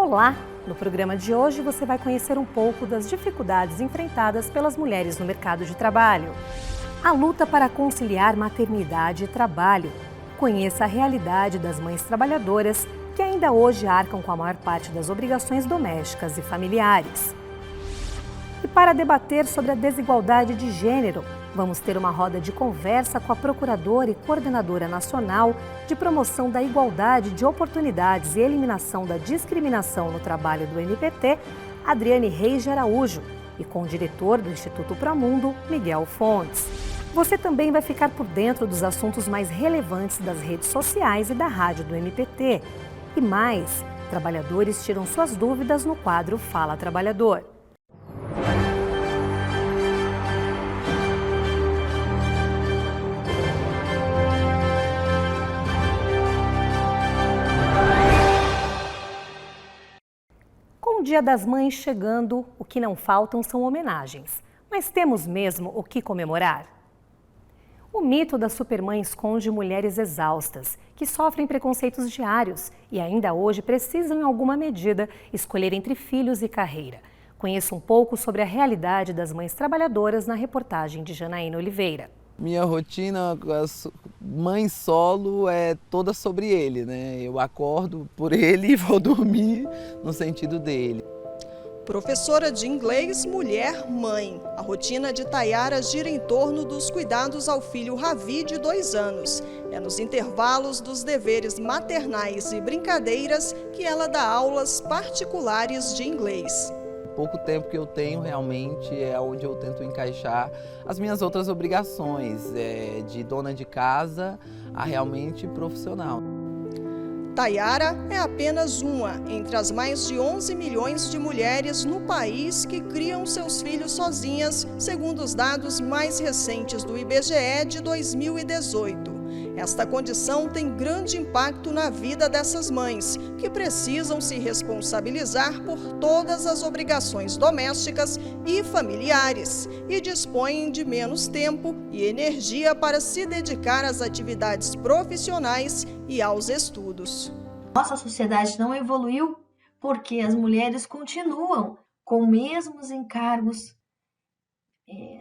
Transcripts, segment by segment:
Olá! No programa de hoje você vai conhecer um pouco das dificuldades enfrentadas pelas mulheres no mercado de trabalho. A luta para conciliar maternidade e trabalho. Conheça a realidade das mães trabalhadoras que ainda hoje arcam com a maior parte das obrigações domésticas e familiares. E para debater sobre a desigualdade de gênero, vamos ter uma roda de conversa com a Procuradora e Coordenadora Nacional de Promoção da Igualdade de Oportunidades e Eliminação da Discriminação no Trabalho do MPT, Adriane Reis de Araújo, e com o diretor do Instituto Promundo, Miguel Fontes. Você também vai ficar por dentro dos assuntos mais relevantes das redes sociais e da rádio do MPT. E mais, trabalhadores tiram suas dúvidas no quadro Fala Trabalhador. Com o Dia das Mães chegando, o que não faltam são homenagens. Mas temos mesmo o que comemorar? O mito da supermãe esconde mulheres exaustas, que sofrem preconceitos diários e ainda hoje precisam, em alguma medida, escolher entre filhos e carreira. Conheça um pouco sobre a realidade das mães trabalhadoras na reportagem de Janaína Oliveira. Minha rotina, mãe solo, é toda sobre ele, né? Eu acordo por ele e vou dormir no sentido dele. Professora de inglês, mulher, mãe. A rotina de Tayara gira em torno dos cuidados ao filho Ravi, de 2 anos. É nos intervalos dos deveres maternais e brincadeiras que ela dá aulas particulares de inglês. Pouco tempo que eu tenho realmente é onde eu tento encaixar as minhas outras obrigações, de dona de casa a realmente profissional. Tayara é apenas uma entre as mais de 11 milhões de mulheres no país que criam seus filhos sozinhas, segundo os dados mais recentes do IBGE de 2018. Esta condição tem grande impacto na vida dessas mães, que precisam se responsabilizar por todas as obrigações domésticas e familiares e dispõem de menos tempo e energia para se dedicar às atividades profissionais e aos estudos. Nossa sociedade não evoluiu porque as mulheres continuam com os mesmos encargos,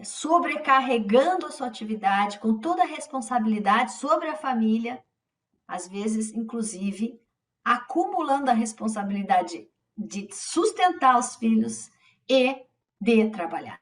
sobrecarregando a sua atividade, com toda a responsabilidade sobre a família, às vezes, inclusive, acumulando a responsabilidade de sustentar os filhos e de trabalhar.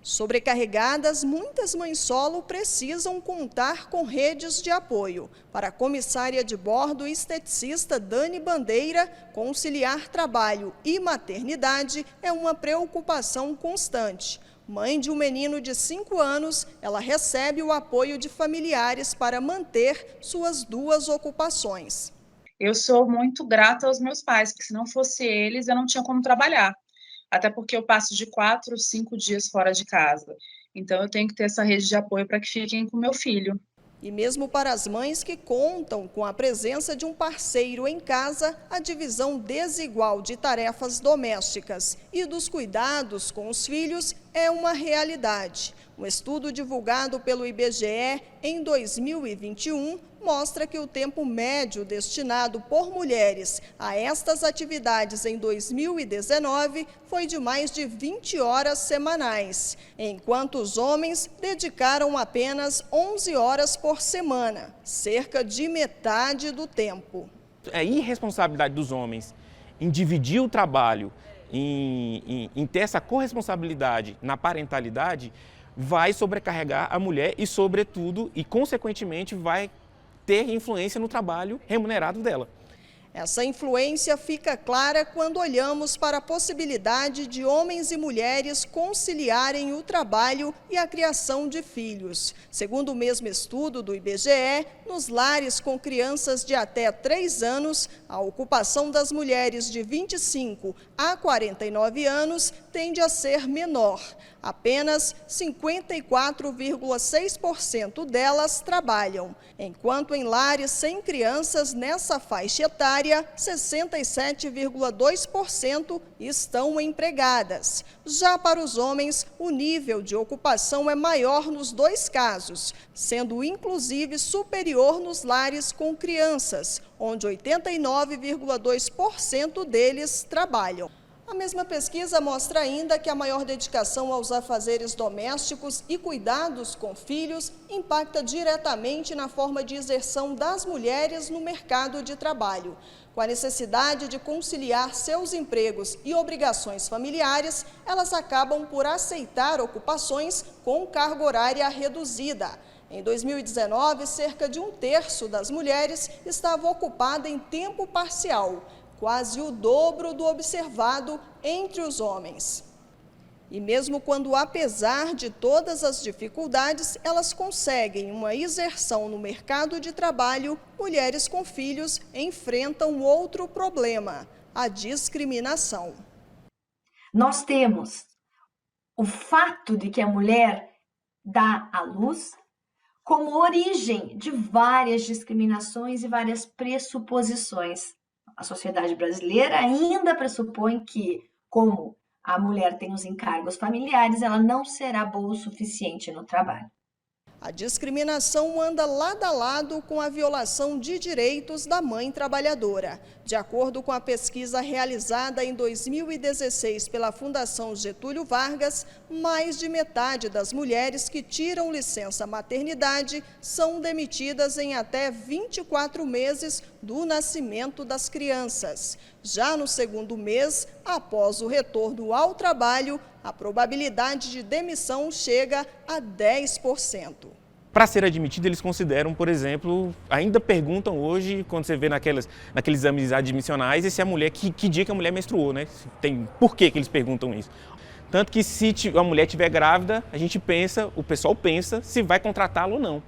Sobrecarregadas, muitas mães solo precisam contar com redes de apoio. Para a comissária de bordo e esteticista Dani Bandeira, conciliar trabalho e maternidade é uma preocupação constante. Mãe de um menino de 5 anos, ela recebe o apoio de familiares para manter suas 2 ocupações. Eu sou muito grata aos meus pais, porque se não fosse eles, eu não tinha como trabalhar. Até porque eu passo de 4, 5 dias fora de casa. Então, eu tenho que ter essa rede de apoio para que fiquem com meu filho. E mesmo para as mães que contam com a presença de um parceiro em casa, a divisão desigual de tarefas domésticas e dos cuidados com os filhos é uma realidade. Um estudo divulgado pelo IBGE em 2021 mostra que o tempo médio destinado por mulheres a estas atividades em 2019 foi de mais de 20 horas semanais, enquanto os homens dedicaram apenas 11 horas por semana, cerca de metade do tempo. É irresponsabilidade dos homens em dividir o trabalho, em ter essa corresponsabilidade na parentalidade, vai sobrecarregar a mulher e, sobretudo, e consequentemente, vai ter influência no trabalho remunerado dela. Essa influência fica clara quando olhamos para a possibilidade de homens e mulheres conciliarem o trabalho e a criação de filhos. Segundo o mesmo estudo do IBGE, nos lares com crianças de até 3 anos, a ocupação das mulheres de 25 a 49 anos tende a ser menor. Apenas 54,6% delas trabalham, enquanto em lares sem crianças nessa faixa etária, área, 67,2% estão empregadas. Já para os homens, o nível de ocupação é maior nos dois casos, sendo inclusive superior nos lares com crianças, onde 89,2% deles trabalham. A mesma pesquisa mostra ainda que a maior dedicação aos afazeres domésticos e cuidados com filhos impacta diretamente na forma de inserção das mulheres no mercado de trabalho. Com a necessidade de conciliar seus empregos e obrigações familiares, elas acabam por aceitar ocupações com carga horária reduzida. Em 2019, cerca de 1/3 das mulheres estava ocupada em tempo parcial, quase o dobro do observado entre os homens. E mesmo quando, apesar de todas as dificuldades, elas conseguem uma inserção no mercado de trabalho, mulheres com filhos enfrentam outro problema: a discriminação. Nós temos o fato de que a mulher dá à luz como origem de várias discriminações e várias pressuposições. A sociedade brasileira ainda pressupõe que, como a mulher tem os encargos familiares, ela não será boa o suficiente no trabalho. A discriminação anda lado a lado com a violação de direitos da mãe trabalhadora. De acordo com a pesquisa realizada em 2016 pela Fundação Getúlio Vargas, mais de metade das mulheres que tiram licença maternidade são demitidas em até 24 meses do nascimento das crianças. Já no segundo mês, após o retorno ao trabalho, a probabilidade de demissão chega a 10%. Para ser admitido, eles consideram, por exemplo, ainda perguntam hoje, quando você vê naqueles exames admissionais, se a mulher, que dia que a mulher menstruou, né? Por que eles perguntam isso? Tanto que se a mulher estiver grávida, o pessoal pensa se vai contratá-la ou não.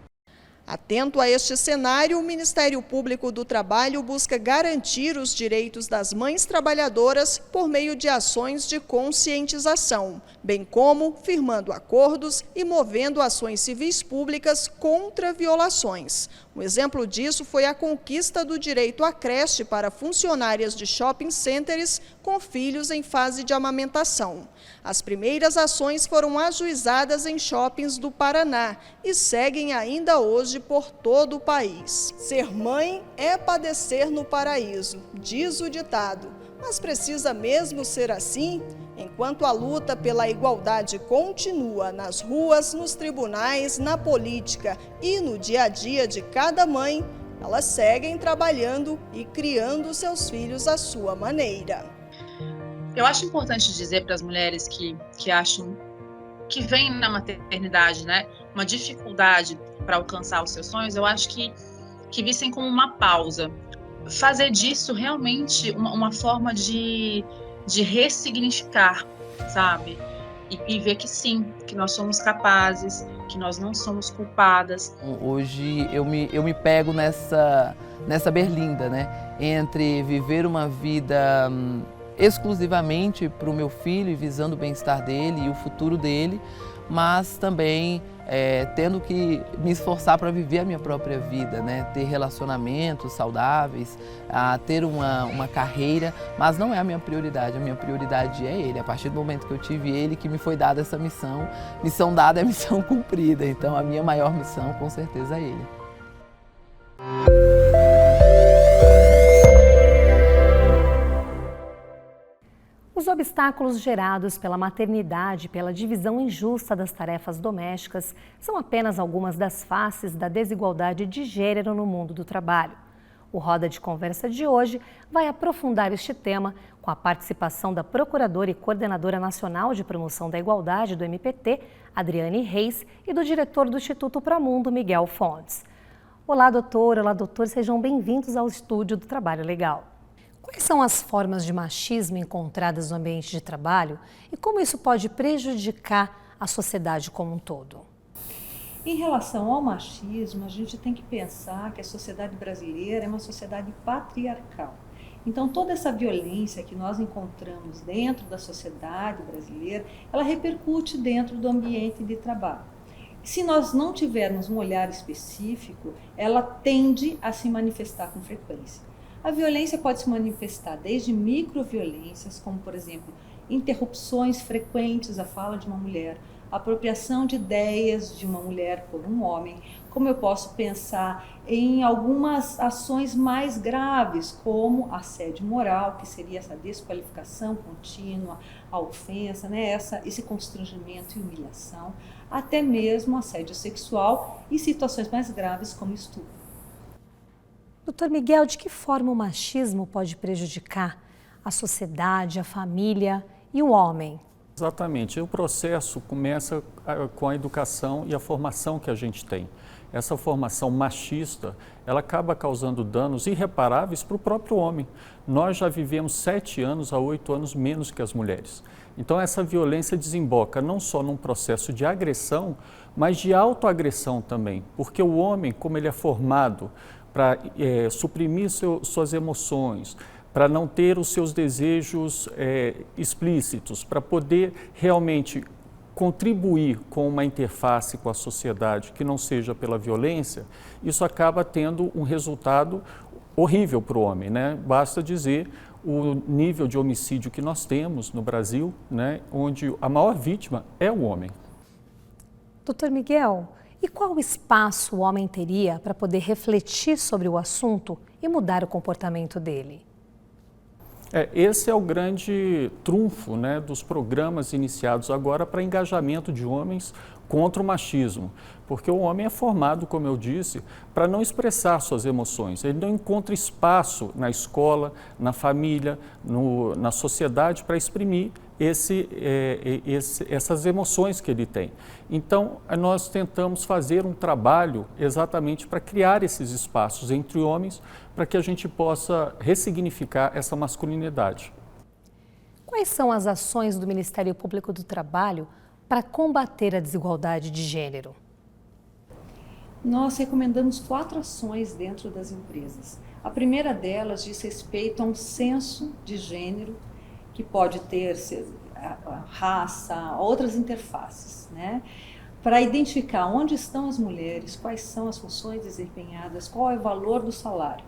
Atento a este cenário, o Ministério Público do Trabalho busca garantir os direitos das mães trabalhadoras por meio de ações de conscientização, bem como firmando acordos e movendo ações civis públicas contra violações. Um exemplo disso foi a conquista do direito à creche para funcionárias de shopping centers com filhos em fase de amamentação. As primeiras ações foram ajuizadas em shoppings do Paraná e seguem ainda hoje por todo o país. Ser mãe é padecer no paraíso, diz o ditado. Mas precisa mesmo ser assim? Enquanto a luta pela igualdade continua nas ruas, nos tribunais, na política e no dia a dia de cada mãe, elas seguem trabalhando e criando seus filhos à sua maneira. Eu acho importante dizer para as mulheres que acham que vem na maternidade, né, uma dificuldade para alcançar os seus sonhos, eu acho que vissem como uma pausa. Fazer disso realmente uma forma de ressignificar, sabe? E ver que sim, que nós somos capazes, que nós não somos culpadas. Hoje eu me pego nessa berlinda, né? Entre viver uma vida exclusivamente para o meu filho e visando o bem-estar dele e o futuro dele, mas também tendo que me esforçar para viver a minha própria vida, né? Ter relacionamentos saudáveis, ter uma carreira, mas não é a minha prioridade é ele. A partir do momento que eu tive ele, que me foi dada essa missão dada é missão cumprida, então a minha maior missão com certeza é ele. Os obstáculos gerados pela maternidade e pela divisão injusta das tarefas domésticas são apenas algumas das faces da desigualdade de gênero no mundo do trabalho. O Roda de Conversa de hoje vai aprofundar este tema com a participação da Procuradora e Coordenadora Nacional de Promoção da Igualdade do MPT, Adriane Reis, e do diretor do Instituto Promundo, Miguel Fontes. Olá, doutor, sejam bem-vindos ao Estúdio do Trabalho Legal. Quais são as formas de machismo encontradas no ambiente de trabalho e como isso pode prejudicar a sociedade como um todo? Em relação ao machismo, a gente tem que pensar que a sociedade brasileira é uma sociedade patriarcal. Então, toda essa violência que nós encontramos dentro da sociedade brasileira, ela repercute dentro do ambiente de trabalho. Se nós não tivermos um olhar específico, ela tende a se manifestar com frequência. A violência pode se manifestar desde microviolências, como por exemplo, interrupções frequentes da fala de uma mulher, apropriação de ideias de uma mulher por um homem, como eu posso pensar em algumas ações mais graves, como assédio moral, que seria essa desqualificação contínua, a ofensa, né? Esse constrangimento e humilhação, até mesmo assédio sexual e situações mais graves como estupro. Doutor Miguel, de que forma o machismo pode prejudicar a sociedade, a família e o homem? Exatamente. O processo começa com a educação e a formação que a gente tem. Essa formação machista, ela acaba causando danos irreparáveis para o próprio homem. Nós já vivemos 7 anos a 8 anos menos que as mulheres. Então essa violência desemboca não só num processo de agressão, mas de autoagressão também. Porque o homem, como ele é formado para suprimir suas emoções, para não ter os seus desejos explícitos, para poder realmente contribuir com uma interface com a sociedade que não seja pela violência, isso acaba tendo um resultado horrível para o homem, né? Basta dizer o nível de homicídio que nós temos no Brasil, né? Onde a maior vítima é o homem. Doutor Miguel, e qual espaço o homem teria para poder refletir sobre o assunto e mudar o comportamento dele? Esse é o grande trunfo, né, dos programas iniciados agora para engajamento de homens contra o machismo. Porque o homem é formado, como eu disse, para não expressar suas emoções. Ele não encontra espaço na escola, na família, na sociedade para exprimir essas emoções que ele tem. Então, nós tentamos fazer um trabalho exatamente para criar esses espaços entre homens, para que a gente possa ressignificar essa masculinidade. Quais são as ações do Ministério Público do Trabalho para combater a desigualdade de gênero? Nós recomendamos 4 ações dentro das empresas. A primeira delas diz respeito a um censo de gênero, que pode ter a raça, outras interfaces, né? Para identificar onde estão as mulheres, quais são as funções desempenhadas, qual é o valor do salário.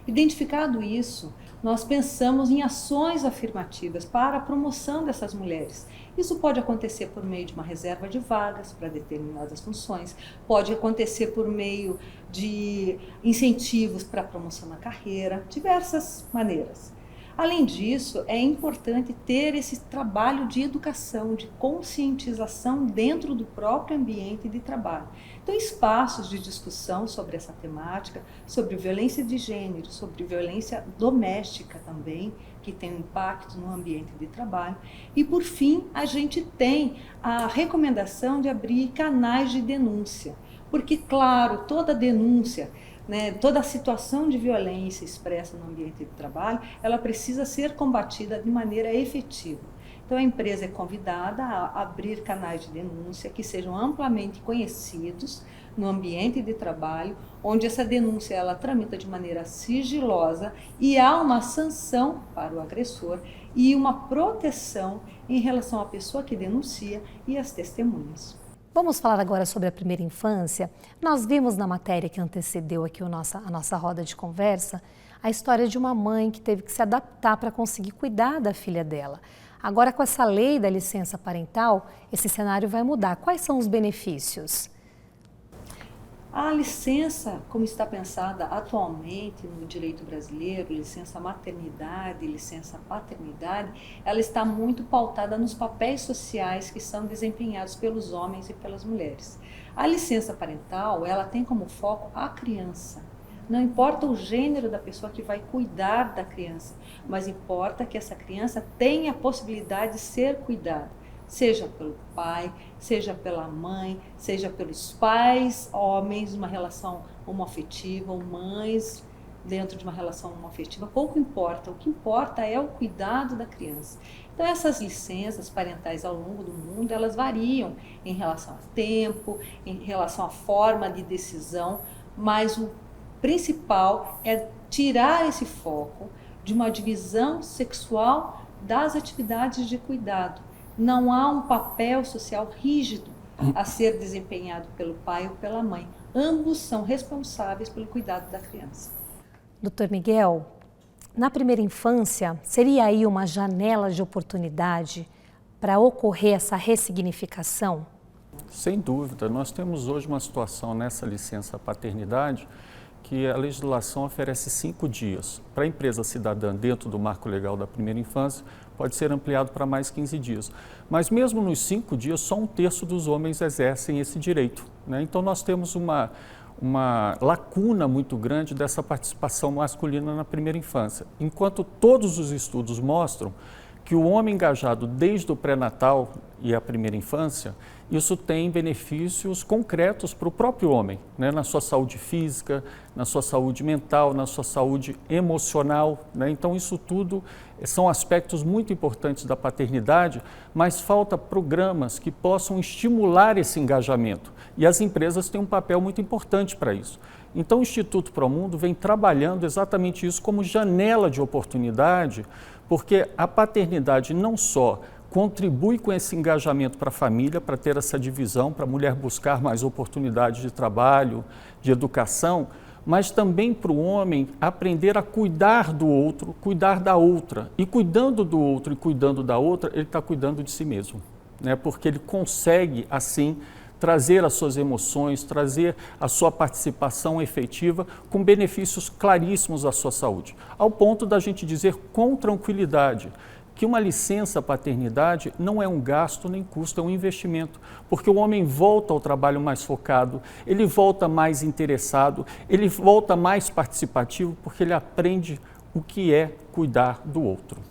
Identificado isso, nós pensamos em ações afirmativas para a promoção dessas mulheres. Isso pode acontecer por meio de uma reserva de vagas para determinadas funções, pode acontecer por meio de incentivos para a promoção na carreira, diversas maneiras. Além disso, é importante ter esse trabalho de educação, de conscientização dentro do próprio ambiente de trabalho. Então, espaços de discussão sobre essa temática, sobre violência de gênero, sobre violência doméstica também, que tem um impacto no ambiente de trabalho. E, por fim, a gente tem a recomendação de abrir canais de denúncia, porque, claro, toda denúncia, né, toda a situação de violência expressa no ambiente de trabalho, ela precisa ser combatida de maneira efetiva. Então, a empresa é convidada a abrir canais de denúncia que sejam amplamente conhecidos no ambiente de trabalho, onde essa denúncia ela tramita de maneira sigilosa e há uma sanção para o agressor e uma proteção em relação à pessoa que denuncia e às testemunhas. Vamos falar agora sobre a primeira infância. Nós vimos na matéria que antecedeu aqui a nossa roda de conversa a história de uma mãe que teve que se adaptar para conseguir cuidar da filha dela. Agora, com essa lei da licença parental, esse cenário vai mudar. Quais são os benefícios? A licença, como está pensada atualmente no direito brasileiro, licença maternidade, licença paternidade, ela está muito pautada nos papéis sociais que são desempenhados pelos homens e pelas mulheres. A licença parental, ela tem como foco a criança. Não importa o gênero da pessoa que vai cuidar da criança, mas importa que essa criança tenha a possibilidade de ser cuidada, seja pelo pai, seja pela mãe, seja pelos pais, homens, uma relação homoafetiva, ou mães dentro de uma relação homoafetiva, pouco importa. O que importa é o cuidado da criança. Então, essas licenças parentais ao longo do mundo, elas variam em relação a tempo, em relação à forma de decisão, mas o principal é tirar esse foco de uma divisão sexual das atividades de cuidado. Não há um papel social rígido a ser desempenhado pelo pai ou pela mãe. Ambos são responsáveis pelo cuidado da criança. Doutor Miguel, Na primeira infância, seria aí uma janela de oportunidade para ocorrer essa ressignificação? Sem dúvida, nós temos hoje uma situação nessa licença paternidade que a legislação oferece 5 dias. Para a empresa cidadã dentro do marco legal da primeira infância, pode ser ampliado para mais 15 dias. Mas mesmo nos 5 dias, só 1/3 dos homens exercem esse direito, né? Então nós temos uma lacuna muito grande dessa participação masculina na primeira infância. Enquanto todos os estudos mostram que o homem engajado desde o pré-natal e a primeira infância, isso tem benefícios concretos para o próprio homem, né? Na sua saúde física, na sua saúde mental, na sua saúde emocional, né? Então isso tudo são aspectos muito importantes da paternidade, mas falta programas que possam estimular esse engajamento. E as empresas têm um papel muito importante para isso. Então o Instituto Promundo vem trabalhando exatamente isso como janela de oportunidade, porque a paternidade não só contribui com esse engajamento para a família, para ter essa divisão, para a mulher buscar mais oportunidades de trabalho, de educação, mas também para o homem aprender a cuidar do outro, cuidar da outra. E cuidando do outro e cuidando da outra, ele está cuidando de si mesmo, né? Porque ele consegue, assim, trazer as suas emoções, trazer a sua participação efetiva com benefícios claríssimos à sua saúde. Ao ponto da gente dizer com tranquilidade que uma licença paternidade não é um gasto nem custo, é um investimento, porque o homem volta ao trabalho mais focado, ele volta mais interessado, ele volta mais participativo, porque ele aprende o que é cuidar do outro.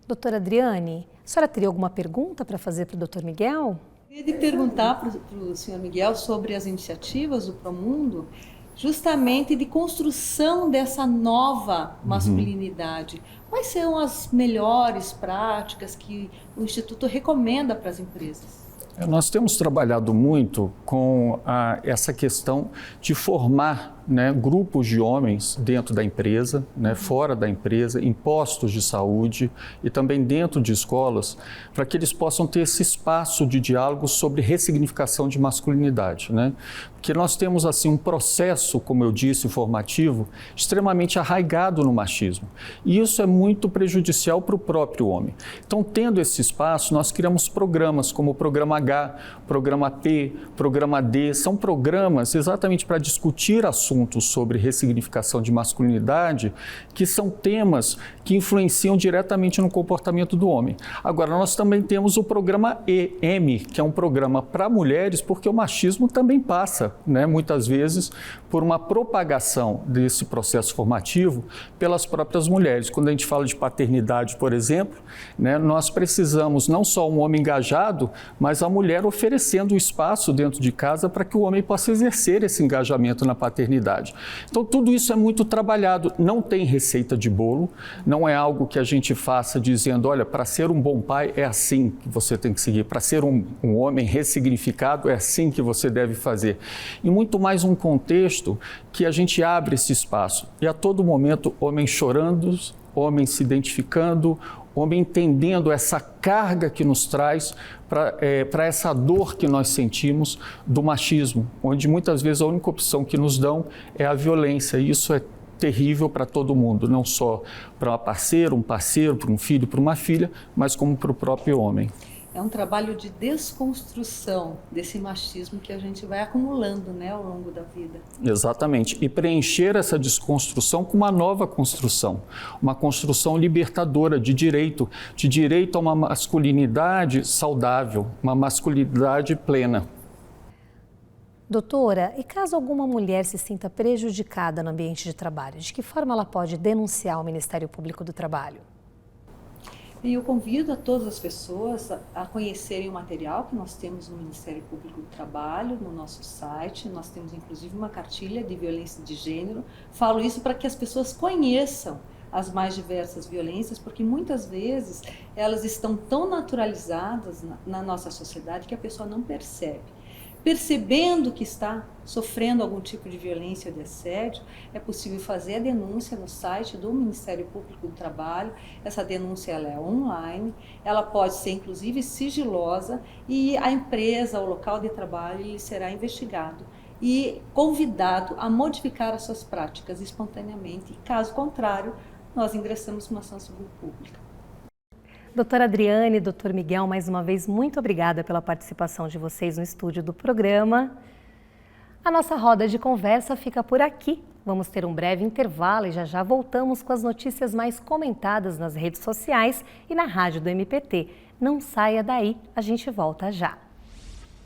Doutora Adriane, a senhora teria alguma pergunta para fazer para o doutor Miguel? Eu queria perguntar para o senhor Miguel sobre as iniciativas do Promundo, justamente de construção dessa nova masculinidade. Quais são as melhores práticas que o Instituto recomenda para as empresas? Nós temos trabalhado muito com essa questão de formar, né, grupos de homens dentro da empresa, né, fora da empresa, em postos de saúde e também dentro de escolas, para que eles possam ter esse espaço de diálogo sobre ressignificação de masculinidade, né? Porque nós temos assim um processo, como eu disse, formativo, extremamente arraigado no machismo. E isso é muito prejudicial para o próprio homem. Então, tendo esse espaço, nós criamos programas como o Programa H, Programa P, Programa D, são programas exatamente para discutir assuntos sobre ressignificação de masculinidade, que são temas que influenciam diretamente no comportamento do homem. Agora, nós também temos o Programa EM, que é um programa para mulheres, porque o machismo também passa, né, muitas vezes, por uma propagação desse processo formativo pelas próprias mulheres. Quando a gente fala de paternidade, por exemplo, né, nós precisamos não só um homem engajado, mas a mulher oferecendo o espaço dentro de casa para que o homem possa exercer esse engajamento na paternidade. Então, tudo isso é muito trabalhado. Não tem receita de bolo, não é algo que a gente faça dizendo, olha, para ser um bom pai é assim que você tem que seguir, para ser um homem ressignificado é assim que você deve fazer. E muito mais um contexto que a gente abre esse espaço. E a todo momento, homem chorando, homem se identificando, homem entendendo essa carga que nos traz para essa dor que nós sentimos do machismo, onde muitas vezes a única opção que nos dão é a violência. E isso é terrível para todo mundo, não só para uma parceira, um parceiro, para um filho, para uma filha, mas como para o próprio homem. É um trabalho de desconstrução desse machismo que a gente vai acumulando, né, ao longo da vida. Exatamente. E preencher essa desconstrução com uma nova construção. Uma construção libertadora de direito a uma masculinidade saudável, uma masculinidade plena. Doutora, e caso alguma mulher se sinta prejudicada no ambiente de trabalho, de que forma ela pode denunciar ao Ministério Público do Trabalho? E eu convido a todas as pessoas a conhecerem o material que nós temos no Ministério Público do Trabalho, no nosso site. Nós temos inclusive uma cartilha de violência de gênero. Falo isso para que as pessoas conheçam as mais diversas violências, porque muitas vezes elas estão tão naturalizadas na nossa sociedade que a pessoa não percebe. Percebendo que está sofrendo algum tipo de violência ou de assédio, é possível fazer a denúncia no site do Ministério Público do Trabalho. Essa denúncia ela é online, ela pode ser inclusive sigilosa e a empresa, o local de trabalho, ele será investigado e convidado a modificar as suas práticas espontaneamente. Caso contrário, nós ingressamos com uma ação civil pública. Doutora Adriane e doutor Miguel, mais uma vez, muito obrigada pela participação de vocês no estúdio do programa. A nossa roda de conversa fica por aqui. Vamos ter um breve intervalo e já voltamos com as notícias mais comentadas nas redes sociais e na rádio do MPT. Não saia daí, a gente volta já.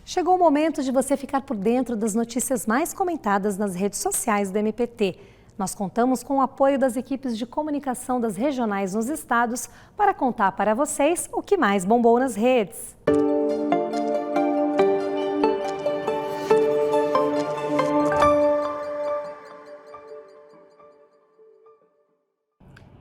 Chegou o momento de você ficar por dentro das notícias mais comentadas nas redes sociais do MPT. Nós contamos com o apoio das equipes de comunicação das regionais nos estados para contar para vocês o que mais bombou nas redes.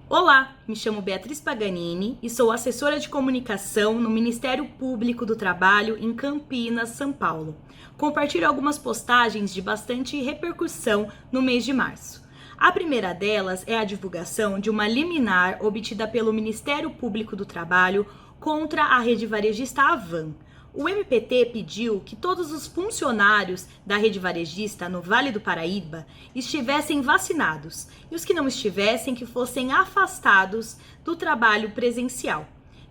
Olá, me chamo Beatriz Paganini e sou assessora de comunicação no Ministério Público do Trabalho em Campinas, São Paulo. Compartilho algumas postagens de bastante repercussão no mês de março. A primeira delas é a divulgação de uma liminar obtida pelo Ministério Público do Trabalho contra a rede varejista Avan. O MPT pediu que todos os funcionários da rede varejista no Vale do Paraíba estivessem vacinados e os que não estivessem que fossem afastados do trabalho presencial.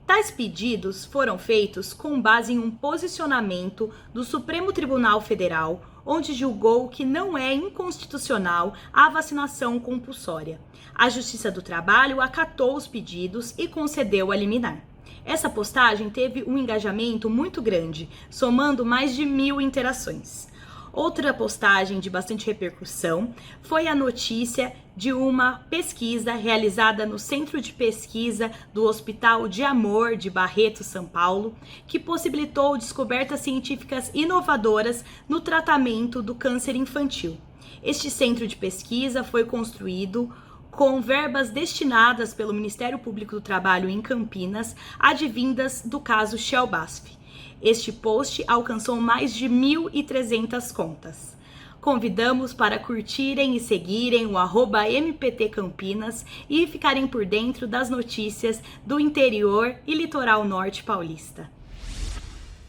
Tais pedidos foram feitos com base em um posicionamento do Supremo Tribunal Federal, onde julgou que não é inconstitucional a vacinação compulsória. A Justiça do Trabalho acatou os pedidos e concedeu a liminar. Essa postagem teve um engajamento muito grande, somando mais de 1000 interações. Outra postagem de bastante repercussão foi a notícia de uma pesquisa realizada no Centro de Pesquisa do Hospital de Amor de Barreto, São Paulo, que possibilitou descobertas científicas inovadoras no tratamento do câncer infantil. Este centro de pesquisa foi construído com verbas destinadas pelo Ministério Público do Trabalho em Campinas, advindas do caso Shell BASF. Este post alcançou mais de 1.300 contas. Convidamos para curtirem e seguirem o @MPT Campinas e ficarem por dentro das notícias do interior e litoral norte paulista.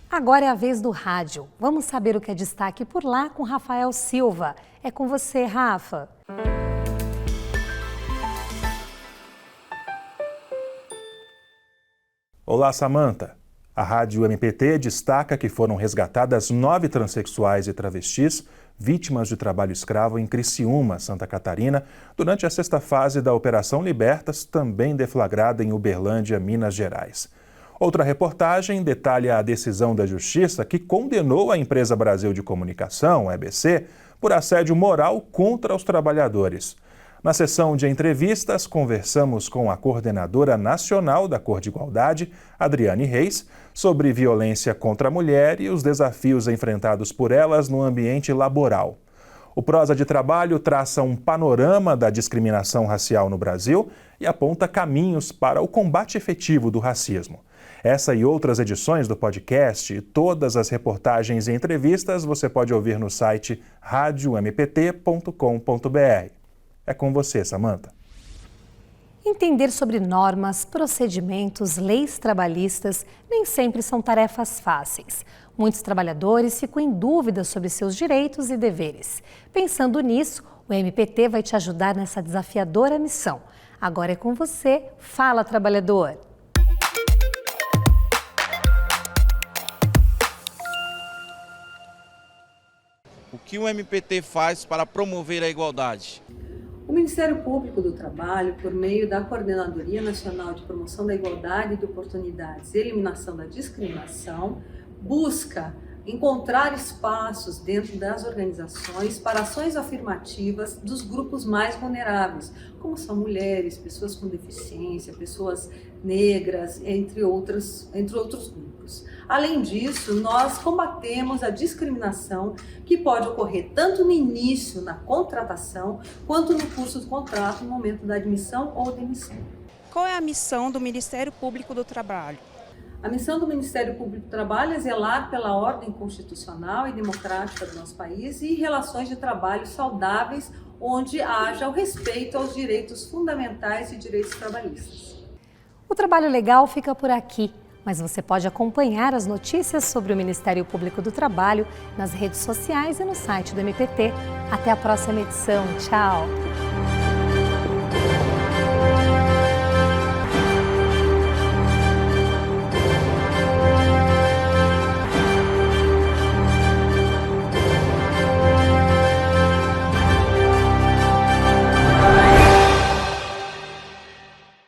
Agora é a vez do rádio. Vamos saber o que é destaque por lá com Rafael Silva. É com você, Rafa. Olá, Samanta. A Rádio MPT destaca que foram resgatadas 9 transexuais e travestis vítimas de trabalho escravo em Criciúma, Santa Catarina, durante a 6ª fase da Operação Libertas, também deflagrada em Uberlândia, Minas Gerais. Outra reportagem detalha a decisão da Justiça que condenou a Empresa Brasil de Comunicação, EBC, por assédio moral contra os trabalhadores. Na sessão de entrevistas, conversamos com a coordenadora nacional da Cor de Igualdade, Adriane Reis, sobre violência contra a mulher e os desafios enfrentados por elas no ambiente laboral. O Prosa de Trabalho traça um panorama da discriminação racial no Brasil e aponta caminhos para o combate efetivo do racismo. Essa e outras edições do podcast e todas as reportagens e entrevistas você pode ouvir no site radiompt.com.br. É com você, Samanta. Entender sobre normas, procedimentos, leis trabalhistas nem sempre são tarefas fáceis. Muitos trabalhadores ficam em dúvida sobre seus direitos e deveres. Pensando nisso, o MPT vai te ajudar nessa desafiadora missão. Agora é com você. Fala, trabalhador! O que o MPT faz para promover a igualdade? O Ministério Público do Trabalho, por meio da Coordenadoria Nacional de Promoção da Igualdade de Oportunidades e Eliminação da Discriminação, busca encontrar espaços dentro das organizações para ações afirmativas dos grupos mais vulneráveis, como são mulheres, pessoas com deficiência, pessoas negras, entre outros grupos. Além disso, nós combatemos a discriminação que pode ocorrer tanto no início, na contratação, quanto no curso do contrato, no momento da admissão ou demissão. Qual é a missão do Ministério Público do Trabalho? A missão do Ministério Público do Trabalho é zelar pela ordem constitucional e democrática do nosso país e relações de trabalho saudáveis, onde haja o respeito aos direitos fundamentais e direitos trabalhistas. O Trabalho Legal fica por aqui, mas você pode acompanhar as notícias sobre o Ministério Público do Trabalho nas redes sociais e no site do MPT. Até a próxima edição. Tchau!